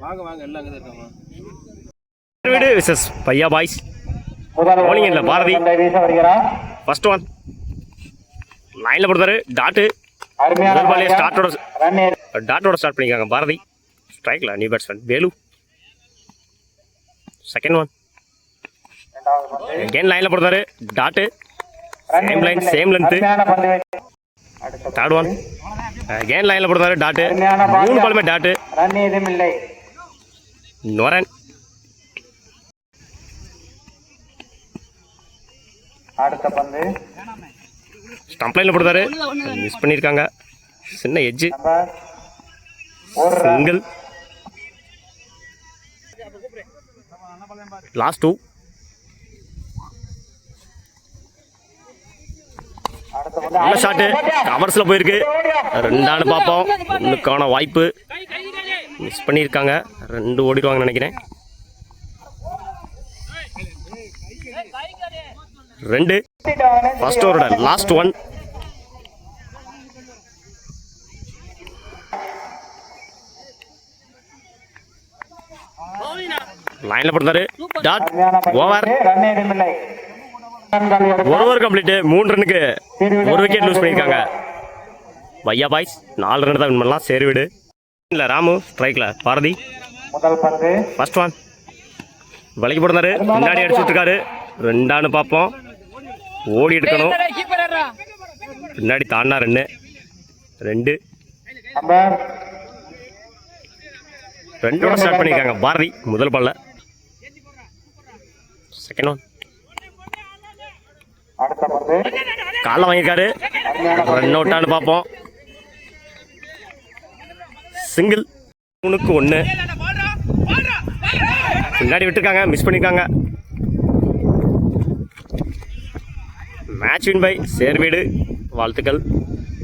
வாங்க வாங்க எல்லாம் அங்கே தான் இருக்காங்க. வீடு விசஸ் பையா பாய்ஸ் bowling இல்ல பாரதி ஃபர்ஸ்ட் ஒன் லைன்ல போடுறாரு டாட் முதல் பாலே டாட்டோட ஸ்டார்ட் பண்ணிருக்காங்க பாரதி ஸ்ட்ரைக்ல new batsman Velu second one again லைன்ல போடுறாரு dot same line same length third one again லைன்ல போடுறாரு டாட் மூணு பாலுமே டாட் ரன் ஏதும் இல்லை நோரன் அடுத்த பந்து ஸ்டம்ப் லைன்ல போடுறாரு மிஸ் பண்ணிருக்காங்க சின்ன எட்ஜ் சிங்கிள் லாஸ்ட் டூ நல்ல ஷாட்டு கவர்ஸ்ல போயிருக்கு ரெண்டானு பார்ப்போம் ஒன்றுக்கான வாய்ப்பு மிஸ் பண்ணியிருக்காங்க ரெண்டு ஓடிடுவாங்கன்னு நினைக்கிறேன் ரெண்டு ஃபர்ஸ்ட் ஓவரோட லாஸ்ட் ஒன் லைன்ல போட்டாரு டாட் ஓவர் ரன் ஏதும் இல்லை ஒரு ஓவர் கம்ப்ளீட் 3 ரன்னுக்கு ஒரு விக்கெட் லூஸ் பண்ணியிருக்காங்க பையா பாய்ஸ் 4 ரன் தான் வின் பண்ணலாம் சேர் வீடு இல்லை ராமு ஸ்ட்ரைக்ல பாரதி முதல் பந்து ஃபர்ஸ்ட் ஒன் வலைக்கு போடுறாரு முன்னாடி அடிச்சுட்டு இருக்காரு ரெண்டானு பார்ப்போம் ஓடி எடுக்கணும் பின்னாடி தாண்டா ரெண்டு ரெண்டு நம்பர் ரெண்டோட ஸ்டார்ட் பண்ணியிருக்காங்க பாரதி முதல் பால்ல செகண்ட் ஒன் அடுத்த பந்து காலைல வாங்கியிருக்காரு ரன் அவுட்டானு பார்ப்போம் சிங்கிள் 3க்கு 1 பின்னாடி விட்டுருக்காங்க மிஸ் பண்ணியிருக்காங்க மேட்ச் வின் பை சேர்வீடு வாழ்த்துக்கள்